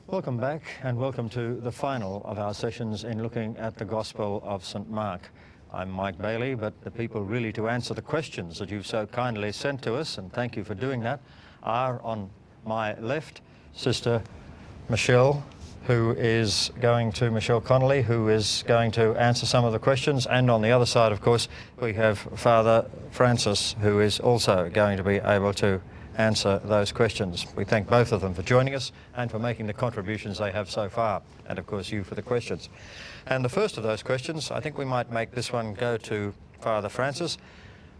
Welcome back, and welcome to the final of our sessions in looking at the Gospel of St. Mark. I'm Mike Bailey, but the people really to answer the questions that you've so kindly sent to us, and thank you for doing that, are on my left, Sister Michelle Connolly, who is going to answer some of the questions, and on the other side, of course, we have Father Francis, who is also going to be able to answer those questions. We thank both of them for joining us and for making the contributions they have so far, and of course you for the questions. And the first of those questions, I think we might make this one go to Father Francis.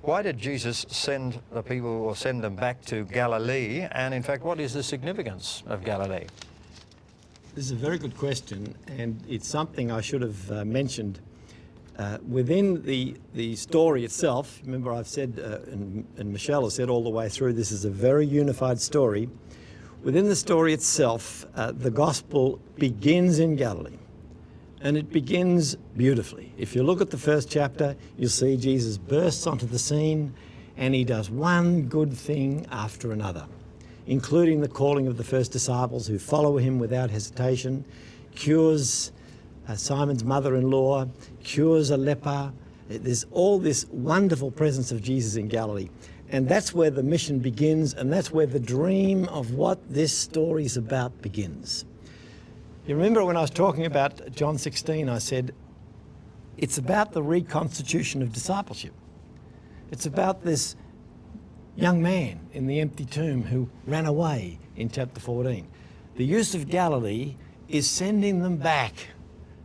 Why did Jesus send the people, or send them back to Galilee? And in fact, what is the significance of Galilee? This is a very good question, and it's something I should have mentioned. Within the story itself, remember I've said, and Michelle has said all the way through, this is a very unified story. Within the story itself, the gospel begins in Galilee, and it begins beautifully. If you look at the first chapter, you'll see Jesus bursts onto the scene, and he does one good thing after another, including the calling of the first disciples who follow him without hesitation, cures Simon's mother-in-law, cures a leper. There's all this wonderful presence of Jesus in Galilee. And that's where the mission begins, and that's where the dream of what this story's about begins. You remember when I was talking about John 16, I said, it's about the reconstitution of discipleship. It's about this young man in the empty tomb who ran away in chapter 14. The use of Galilee is sending them back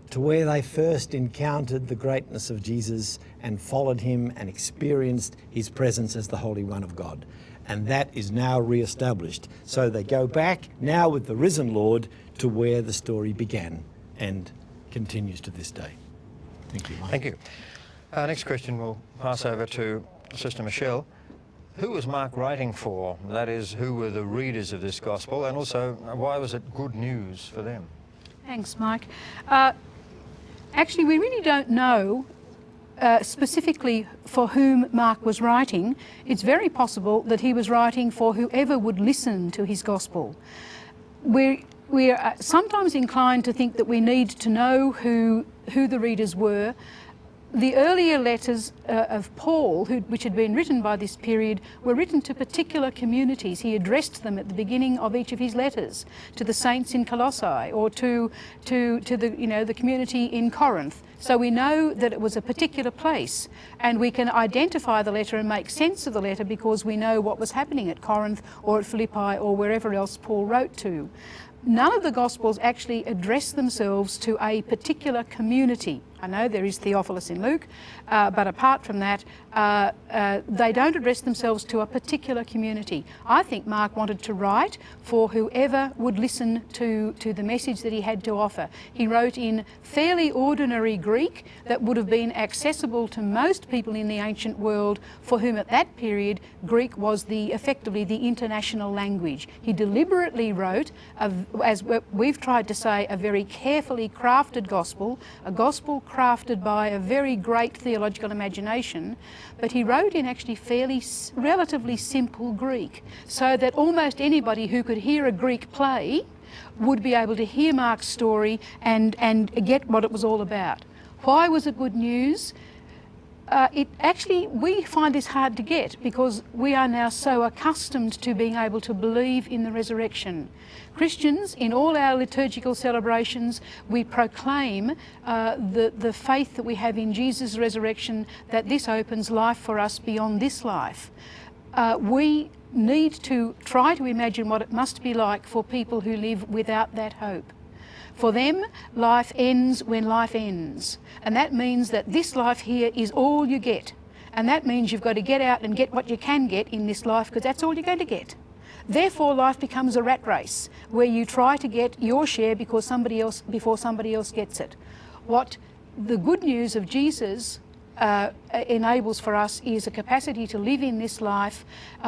to where they first encountered the greatness of Jesus and followed him and experienced his presence as the Holy One of God. And that is now re-established. So they go back now with the risen Lord to where the story began and continues to this day. Thank you, Mike. Thank you. Our next question will pass over to Sister Michelle. Who was Mark writing for? That is, who were the readers of this gospel, and also why was it good news for them? Thanks, Mike. Actually, we really don't know specifically for whom Mark was writing. It's very possible that he was writing for whoever would listen to his gospel. We're sometimes inclined to think that we need to know who the readers were. The earlier letters of Paul, which had been written by this period, were written to particular communities. He addressed them at the beginning of each of his letters, to the saints in Colossae, or to the community in Corinth. So we know that it was a particular place, and we can identify the letter and make sense of the letter because we know what was happening at Corinth or at Philippi or wherever else Paul wrote to. None of the Gospels actually address themselves to a particular community. I know there is Theophilus in Luke, but apart from that, they don't address themselves to a particular community. I think Mark wanted to write for whoever would listen to the message that he had to offer. He wrote in fairly ordinary Greek that would have been accessible to most people in the ancient world, for whom at that period Greek was effectively the international language. He deliberately wrote, as we've tried to say, a very carefully crafted gospel, a gospel crafted by a very great theological imagination, but he wrote in actually relatively simple Greek, so that almost anybody who could hear a Greek play would be able to hear Mark's story and get what it was all about. Why was it good news? We find this hard to get because we are now so accustomed to being able to believe in the resurrection. Christians, in all our liturgical celebrations, we proclaim the faith that we have in Jesus' resurrection, that this opens life for us beyond this life. We need to try to imagine what it must be like for people who live without that hope. For them, life ends when life ends. And that means that this life here is all you get. And that means you've got to get out and get what you can get in this life, because that's all you're going to get. Therefore, life becomes a rat race where you try to get your share before somebody else gets it. What the good news of Jesus enables for us is a capacity to live in this life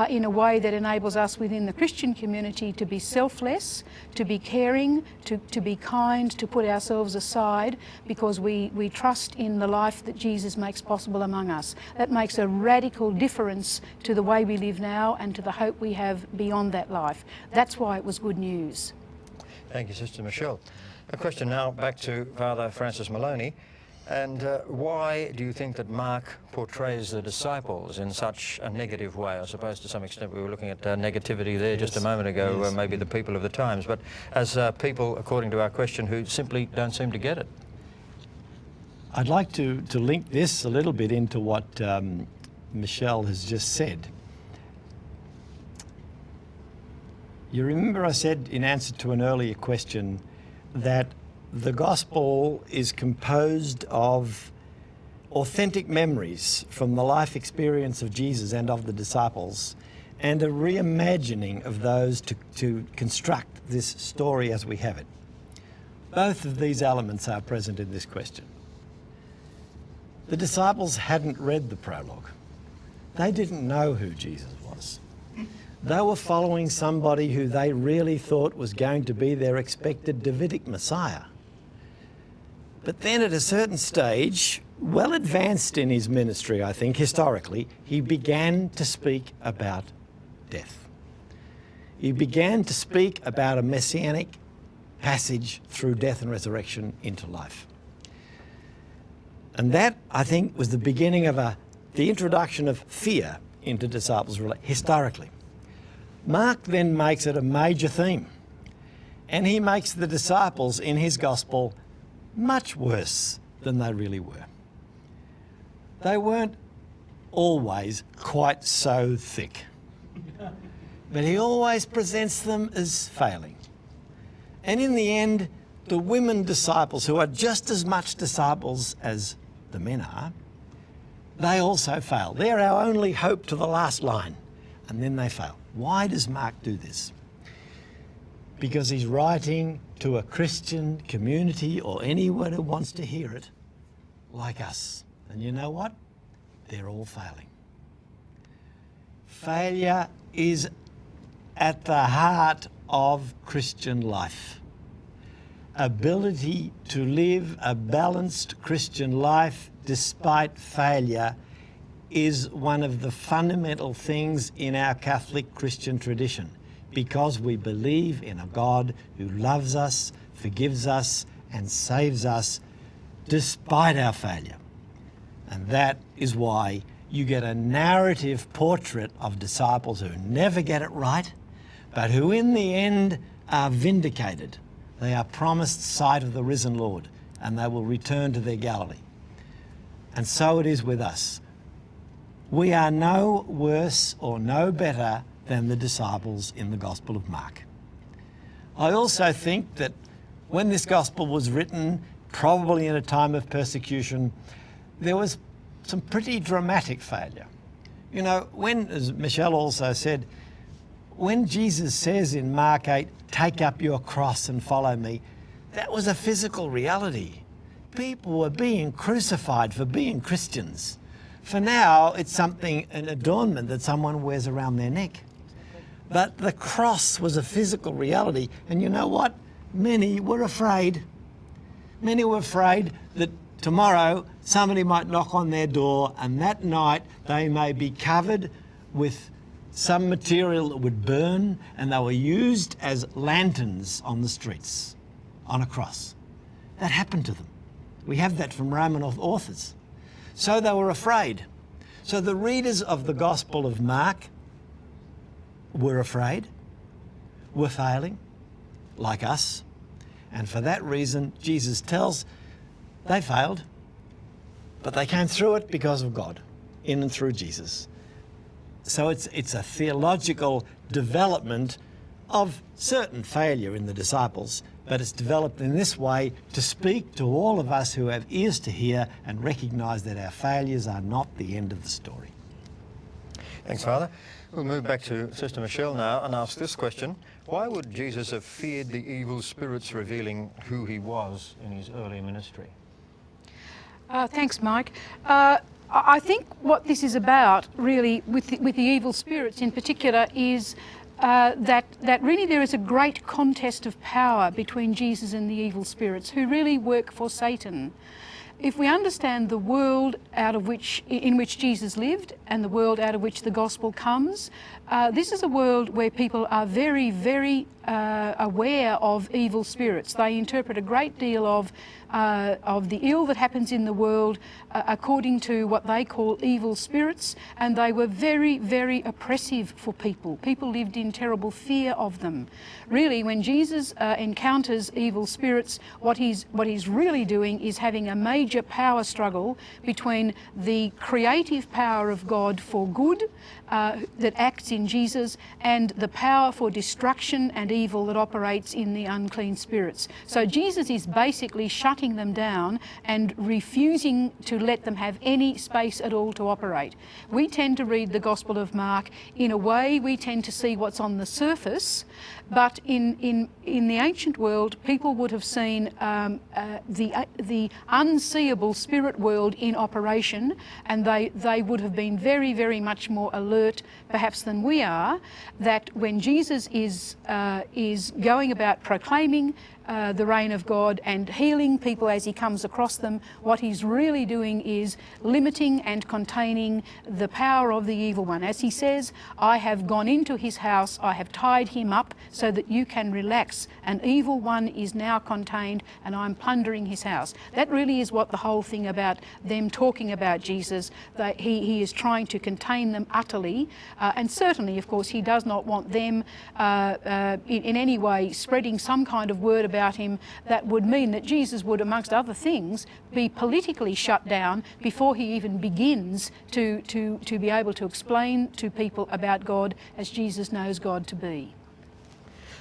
in a way that enables us within the Christian community to be selfless, to be caring, to be kind, to put ourselves aside because we trust in the life that Jesus makes possible among us. That makes a radical difference to the way we live now and to the hope we have beyond that life. That's why it was good news. Thank you, Sister Michelle. A question now back to Father Francis Maloney. And why do you think that Mark portrays the disciples in such a negative way? I suppose to some extent we were looking at negativity there just a moment ago, maybe the people of the times, but as people, according to our question, who simply don't seem to get it. I'd like to link this a little bit into what Michelle has just said. You remember I said in answer to an earlier question that the gospel is composed of authentic memories from the life experience of Jesus and of the disciples, and a reimagining of those to construct this story as we have it. Both of these elements are present in this question. The disciples hadn't read the prologue. They didn't know who Jesus was. They were following somebody who they really thought was going to be their expected Davidic Messiah. But then at a certain stage, well advanced in his ministry, I think, historically, he began to speak about death. He began to speak about a messianic passage through death and resurrection into life. And that, I think, was the beginning of the introduction of fear into disciples historically. Mark then makes it a major theme, and he makes the disciples in his gospel much worse than they really were. They weren't always quite so thick, but he always presents them as failing. And in the end, the women disciples, who are just as much disciples as the men are, they also fail. They're our only hope to the last line, and then they fail. Why does Mark do this? Because he's writing to a Christian community, or anyone who wants to hear it, like us. And you know what? They're all failing. Failure is at the heart of Christian life. Ability to live a balanced Christian life despite failure is one of the fundamental things in our Catholic Christian tradition, because we believe in a God who loves us, forgives us, and saves us despite our failure. And that is why you get a narrative portrait of disciples who never get it right, but who in the end are vindicated. They are promised sight of the risen Lord, and they will return to their Galilee. And so it is with us. We are no worse or no better than the disciples in the Gospel of Mark. I also think that when this Gospel was written, probably in a time of persecution, there was some pretty dramatic failure. You know, when, as Michelle also said, when Jesus says in Mark 8, "Take up your cross and follow me," that was a physical reality. People were being crucified for being Christians. For now, it's something, an adornment that someone wears around their neck. But the cross was a physical reality, and you know what? Many were afraid. Many were afraid that tomorrow somebody might knock on their door, and that night they may be covered with some material that would burn, and they were used as lanterns on the streets, on a cross. That happened to them. We have that from Roman authors. So they were afraid. So the readers of the Gospel of Mark were afraid, were failing, like us. And for that reason, Jesus tells they failed, but they came through it because of God, in and through Jesus. So it's a theological development of certain failure in the disciples, but it's developed in this way to speak to all of us who have ears to hear and recognise that our failures are not the end of the story. Thanks, Father. We'll move back to Sister Michelle now and ask this question. Why would Jesus have feared the evil spirits revealing who he was in his early ministry? Thanks, Mike. I think what this is about, really, with the evil spirits in particular, is that really there is a great contest of power between Jesus and the evil spirits, who really work for Satan. if we understand the world in which Jesus lived and the world out of which the gospel comes, this is a world where people are very, very aware of evil spirits. They interpret a great deal of the ill that happens in the world according to what they call evil spirits, and they were very, very oppressive for people. People lived in terrible fear of them. Really, when Jesus encounters evil spirits, what he's really doing is having a major power struggle between the creative power of God for good that acts in Jesus and the power for destruction and evil that operates in the unclean spirits. So Jesus is basically shutting them down and refusing to let them have any space at all to operate. We tend to read the Gospel of Mark in a way, we tend to see what's on the surface, but in the ancient world, people would have seen the unseeable spirit world in operation, and they would have been very, very much more alert, perhaps, than we are, that when Jesus is going about proclaiming the reign of God and healing people as he comes across them, what he's really doing is limiting and containing the power of the evil one. As he says, I have gone into his house, I have tied him up so that you can relax. An evil one is now contained and I'm plundering his house. That really is what the whole thing about them talking about Jesus, that he is trying to contain them utterly, and certainly, of course, he does not want them in any way spreading some kind of word about him that would mean that Jesus would, amongst other things, be politically shut down before he even begins to be able to explain to people about God as Jesus knows God to be.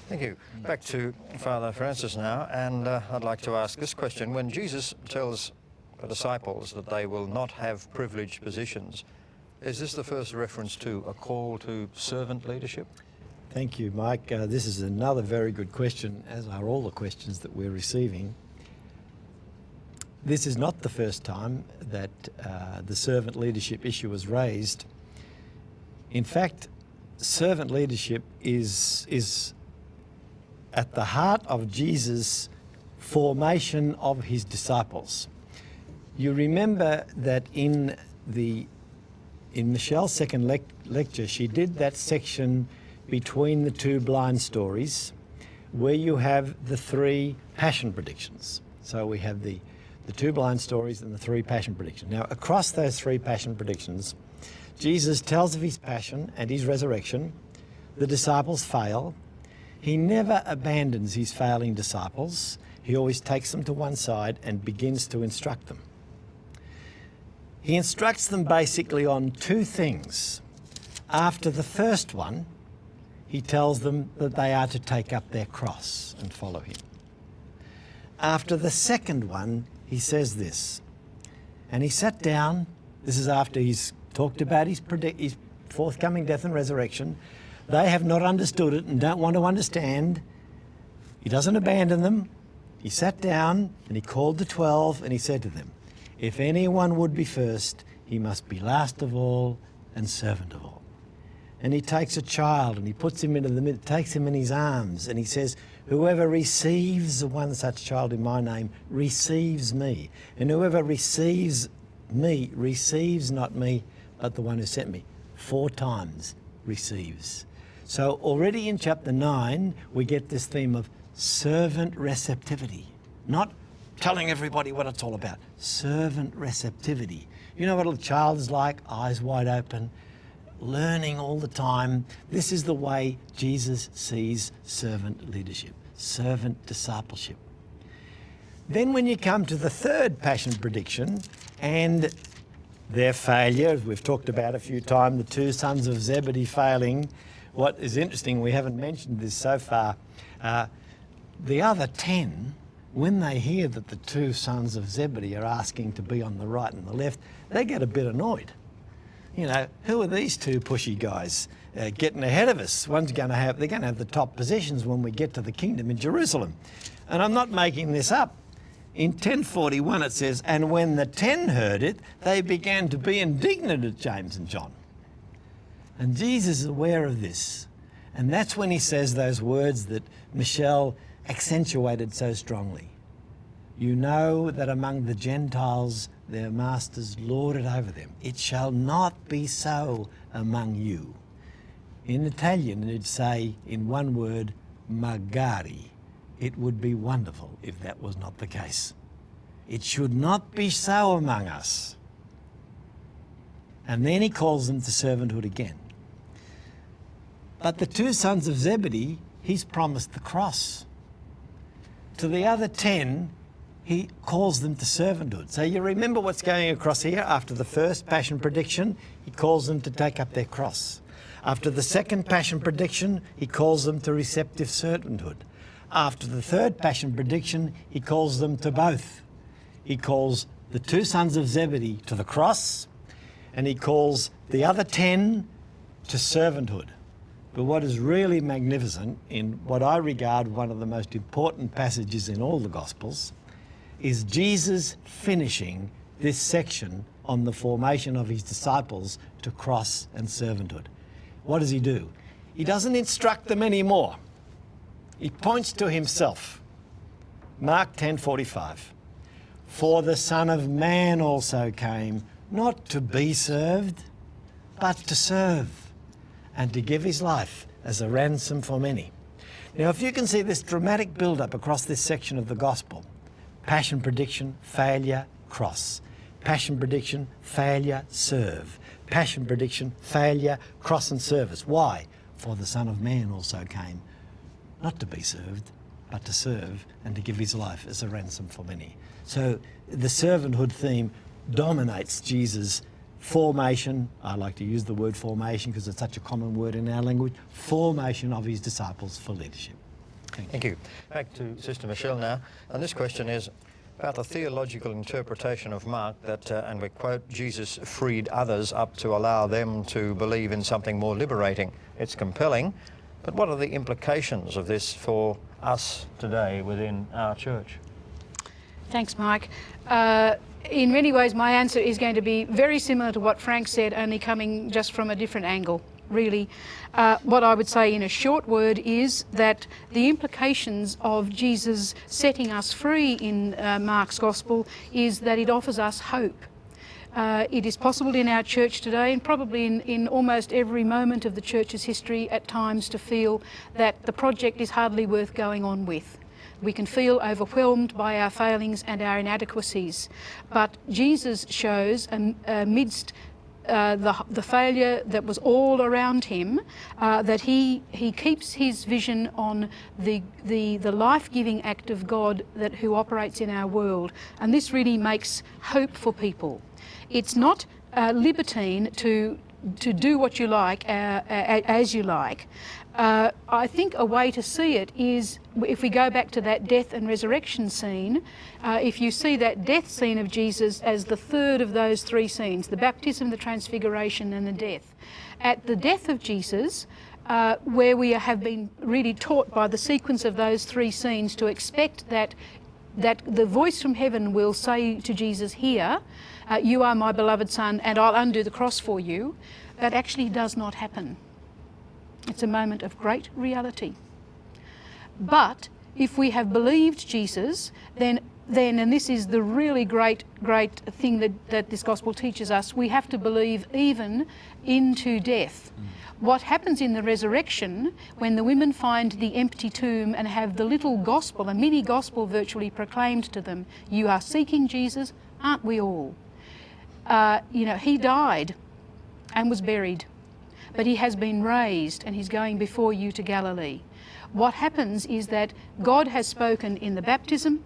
Thank you. Back to Father Francis now, and I'd like to ask this question. When Jesus tells the disciples that they will not have privileged positions, is this the first reference to a call to servant leadership? Thank you, Mike. This is another very good question, as are all the questions that we're receiving. This is not the first time that the servant leadership issue was raised. In fact, servant leadership is at the heart of Jesus' formation of his disciples. You remember that in Michelle's second lecture, she did that section between the two blind stories where you have the three passion predictions. So we have the two blind stories and the three passion predictions. Now, across those three passion predictions, Jesus tells of his passion and his resurrection. The disciples fail. He never abandons his failing disciples. He always takes them to one side and begins to instruct them. He instructs them basically on two things. After the first one, he tells them that they are to take up their cross and follow him. After the second one, he says this, and he sat down. This is after he's talked about his forthcoming death and resurrection. They have not understood it and don't want to understand. He doesn't abandon them. He sat down and he called the 12 and he said to them, if anyone would be first, he must be last of all and servant of all. And he takes a child and he puts him into the middle, takes him in his arms, and he says, whoever receives one such child in my name receives me. And whoever receives me receives not me, but the one who sent me. 4 times receives. So already in chapter 9, we get this theme of servant receptivity, not telling everybody what it's all about. Servant receptivity. You know what a child is like? Eyes wide open, learning all the time. This is the way Jesus sees servant leadership, servant discipleship. Then when you come to the third passion prediction and their failure, as we've talked about a few times, the 2 sons of Zebedee failing. What is interesting, we haven't mentioned this so far, the other 10, when they hear that the 2 sons of Zebedee are asking to be on the right and the left, they get a bit annoyed. You know, who are these 2 pushy guys getting ahead of us? They're going to have the top positions when we get to the kingdom in Jerusalem. And I'm not making this up. In 1041 it says, and when the 10 heard it, they began to be indignant at James and John. And Jesus is aware of this. And that's when he says those words that Michelle accentuated so strongly. You know that among the Gentiles their masters lord it over them. It shall not be so among you. In Italian, it'd say in one word, magari. It would be wonderful if that was not the case. It should not be so among us. And then he calls them to servanthood again. But the two sons of Zebedee, he's promised the cross. To the other 10, he calls them to servanthood. So you remember what's going across here? After the first passion prediction, he calls them to take up their cross. After the second passion prediction, he calls them to receptive servanthood. After the third passion prediction, he calls them to both. He calls the two sons of Zebedee to the cross, and he calls the other 10 to servanthood. But what is really magnificent, in what I regard one of the most important passages in all the Gospels, is Jesus finishing this section on the formation of his disciples to cross and servanthood. What does he do? He doesn't instruct them anymore. He points to himself. Mark 10:45. For the Son of Man also came, not to be served, but to serve, and to give his life as a ransom for many. Now, if you can see this dramatic build-up across this section of the Gospel, passion prediction, failure, cross. Passion prediction, failure, serve. Passion prediction, failure, cross and service. Why? For the Son of Man also came, not to be served, but to serve and to give his life as a ransom for many. So the servanthood theme dominates Jesus' formation. I like to use the word formation because it's such a common word in our language. Formation of his disciples for leadership. Thank you. Back to Sister Michelle now. And this question is about the theological interpretation of Mark that, and we quote, Jesus freed others up to allow them to believe in something more liberating. It's compelling, but what are the implications of this for us today within our church? Thanks, Mike. In many ways, my answer is going to be very similar to what Frank said, only coming just from a different angle, really. What I would say in a short word is that the implications of Jesus setting us free in Mark's Gospel is that it offers us hope. It is possible in our church today, and probably in almost every moment of the church's history at times, to feel that the project is hardly worth going on with. We can feel overwhelmed by our failings and our inadequacies. But Jesus shows, amidst the failure that was all around him, that he keeps his vision on the life-giving act of God who operates in our world. And this really makes hope for people. It's not libertine to do what you like as you like. I think a way to see it is, if we go back to that death and resurrection scene, if you see that death scene of Jesus as the third of those three scenes, the baptism, the transfiguration and the death. At the death of Jesus, where we have been really taught by the sequence of those three scenes to expect that the voice from heaven will say to Jesus here, you are my beloved Son and I'll undo the cross for you, that actually does not happen. It's a moment of great reality. But if we have believed Jesus, then and this is the really great thing that this gospel teaches us, we have to believe even into death. What happens in the resurrection, when the women find the empty tomb and have the little gospel, a mini gospel virtually proclaimed to them, you are seeking Jesus, aren't we all? He died and was buried, but he has been raised and he's going before you to Galilee. What happens is that God has spoken in the baptism,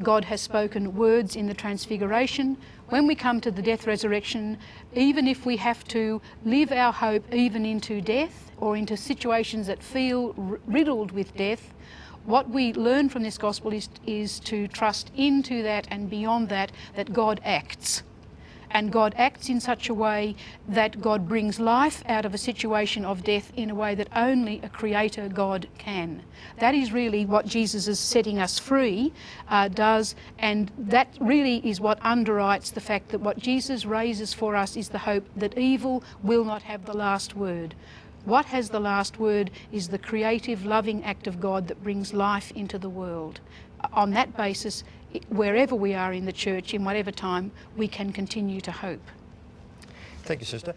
God has spoken words in the transfiguration. When we come to the death resurrection, even if we have to live our hope even into death or into situations that feel riddled with death, what we learn from this gospel is to trust into that and beyond that God acts. And God acts in such a way that God brings life out of a situation of death in a way that only a creator God can. That is really what Jesus is setting us free does, and that really is what underwrites the fact that what Jesus raises for us is the hope that evil will not have the last word. What has the last word is the creative, loving act of God that brings life into the world. On that basis, wherever we are in the church, in whatever time, we can continue to hope. Thank you, Sister.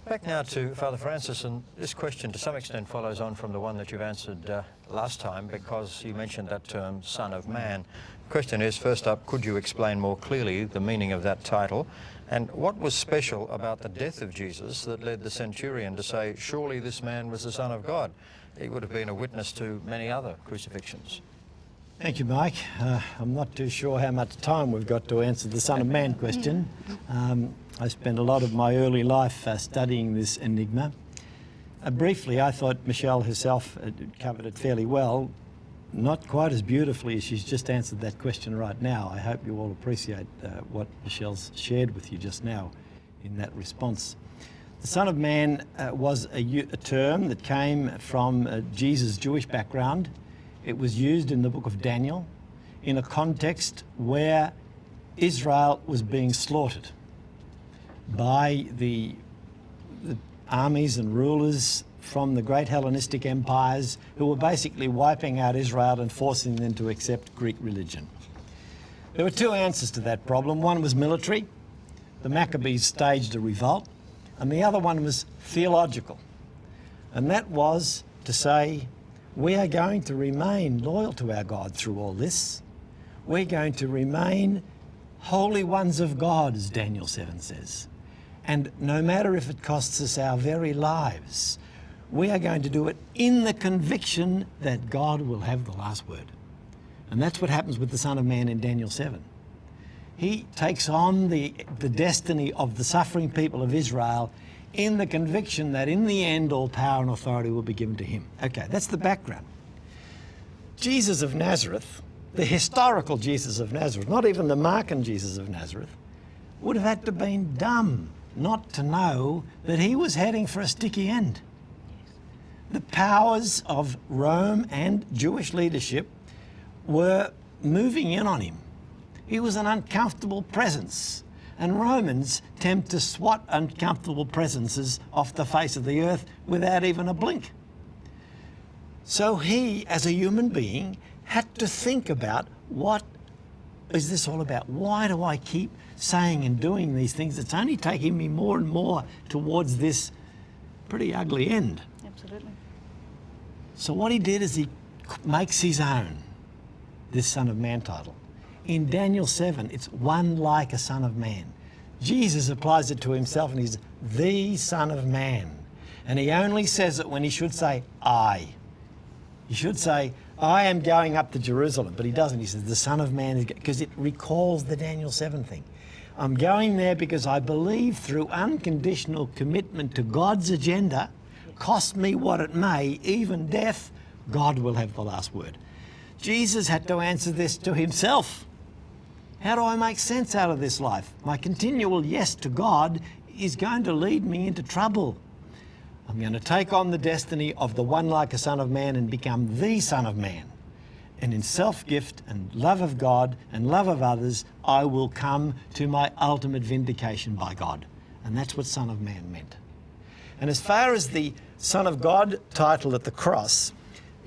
Back now to Father Francis, and this question to some extent follows on from the one that you've answered last time, because you mentioned that term, Son of Man. The question is, first up, could you explain more clearly the meaning of that title, and what was special about the death of Jesus that led the centurion to say, surely this man was the Son of God? He would have been a witness to many other crucifixions. Thank you, Mike. I'm not too sure how much time we've got to answer the Son of Man question. I spent a lot of my early life studying this enigma. Briefly, I thought Michelle herself covered it fairly well, not quite as beautifully as she's just answered that question right now. I hope you all appreciate what Michelle's shared with you just now in that response. The Son of Man was a term that came from Jesus' Jewish background. It was used in the book of Daniel in a context where Israel was being slaughtered by the armies and rulers from the great Hellenistic empires who were basically wiping out Israel and forcing them to accept Greek religion. There were two answers to that problem. One was military. The Maccabees staged a revolt. And the other one was theological. And that was to say, we are going to remain loyal to our God through all this. We're going to remain holy ones of God, as Daniel 7 says. And no matter if it costs us our very lives, we are going to do it in the conviction that God will have the last word. And that's what happens with the Son of Man in Daniel 7. He takes on the destiny of the suffering people of Israel in the conviction that in the end all power and authority will be given to him. Okay, that's the background. Jesus of Nazareth, the historical Jesus of Nazareth, not even the Markan Jesus of Nazareth, would have had to have been dumb not to know that he was heading for a sticky end. The powers of Rome and Jewish leadership were moving in on him. He was an uncomfortable presence, and Romans tend to swat uncomfortable presences off the face of the earth without even a blink. So he, as a human being, had to think about, what is this all about? Why do I keep saying and doing these things? It's only taking me more and more towards this pretty ugly end. Absolutely. So what he did is he makes his own this Son of Man title. In Daniel 7, it's one like a Son of Man. Jesus applies it to himself and he's the Son of Man. And he only says it when he should say, I. He should say, I am going up to Jerusalem, but he doesn't. He says, the Son of Man is, because it recalls the Daniel 7 thing. I'm going there because I believe through unconditional commitment to God's agenda, cost me what it may, even death, God will have the last word. Jesus had to answer this to himself. How do I make sense out of this life? My continual yes to God is going to lead me into trouble. I'm going to take on the destiny of the one like a Son of Man and become the Son of Man. And in self-gift and love of God and love of others, I will come to my ultimate vindication by God. And that's what Son of Man meant. And as far as the Son of God title at the cross,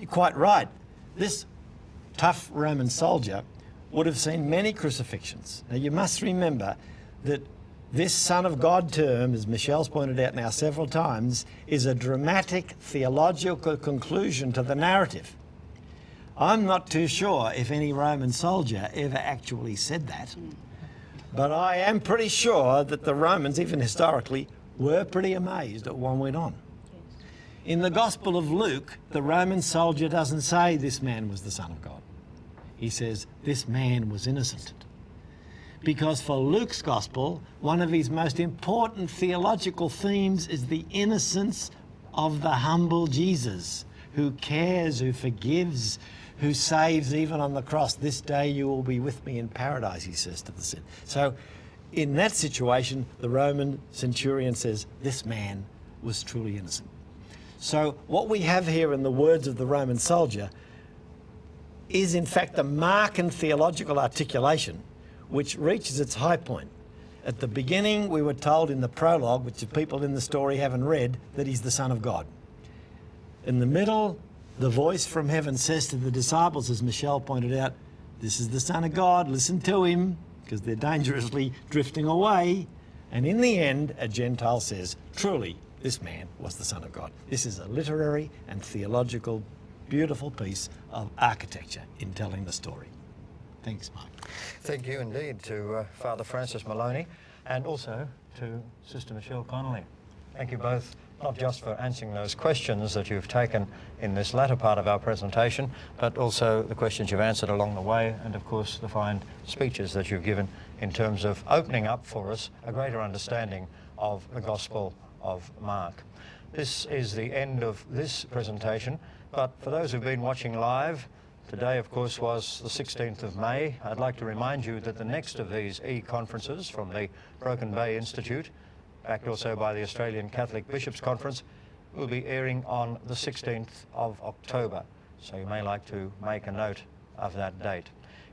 you're quite right. This tough Roman soldier would have seen many crucifixions. Now you must remember that this Son of God term, as Michelle's pointed out now several times, is a dramatic theological conclusion to the narrative. I'm not too sure if any Roman soldier ever actually said that, but I am pretty sure that the Romans, even historically, were pretty amazed at what went on. In the Gospel of Luke, the Roman soldier doesn't say this man was the Son of God. He says this man was innocent. Because for Luke's Gospel, one of his most important theological themes is the innocence of the humble Jesus, who cares, who forgives, who saves even on the cross. This day you will be with me in paradise, he says to the sin. So in that situation, the Roman centurion says, this man was truly innocent. So what we have here in the words of the Roman soldier is in fact a Markan theological articulation which reaches its high point. At the beginning, we were told in the prologue, which the people in the story haven't read, that he's the Son of God. In the middle, the voice from heaven says to the disciples, as Michelle pointed out, this is the Son of God, listen to him, because they're dangerously drifting away. And in the end, a Gentile says, truly, this man was the Son of God. This is a literary and theological, beautiful piece of architecture in telling the story. Thanks, Mike. Thank you indeed to Father Francis Maloney and also to Sister Michelle Connolly. Thank you both, not just for answering those questions that you've taken in this latter part of our presentation, but also the questions you've answered along the way, and of course the fine speeches that you've given in terms of opening up for us a greater understanding of the Gospel of Mark. This is the end of this presentation, but for those who've been watching live, today of course was the 16th of May. I'd like to remind you that the next of these e-conferences from the Broken Bay Institute, backed also by the Australian Catholic Bishops' Conference, will be airing on the 16th of October. So you may like to make a note of that date.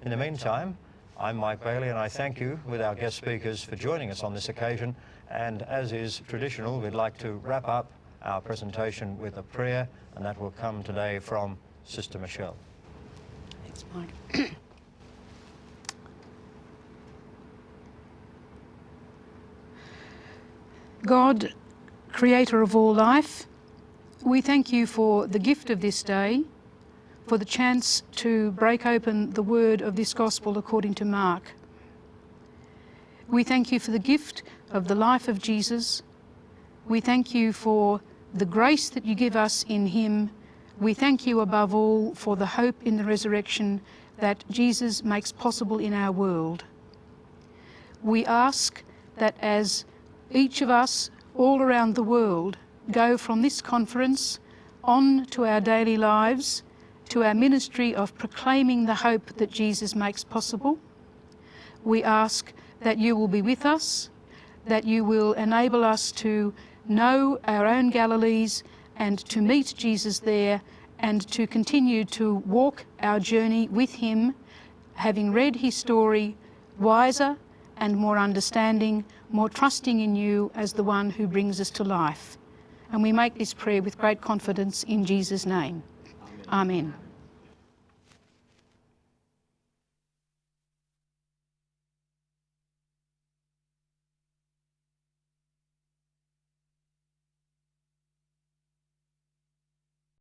In the meantime, I'm Mike Bailey, and I thank you with our guest speakers for joining us on this occasion. And as is traditional, we'd like to wrap up our presentation with a prayer, and that will come today from Sister Michelle. Thanks, Mike. God, creator of all life, we thank you for the gift of this day, for the chance to break open the word of this gospel according to Mark. We thank you for the gift of the life of Jesus. We thank you for the grace that you give us in him. We thank you above all for the hope in the resurrection that Jesus makes possible in our world. We ask that as each of us all around the world go from this conference on to our daily lives, to our ministry of proclaiming the hope that Jesus makes possible, we ask that you will be with us, that you will enable us to know our own Galilees and to meet Jesus there, and to continue to walk our journey with him, having read his story, wiser and more understanding, more trusting in you as the one who brings us to life. And we make this prayer with great confidence in Jesus' name. Amen.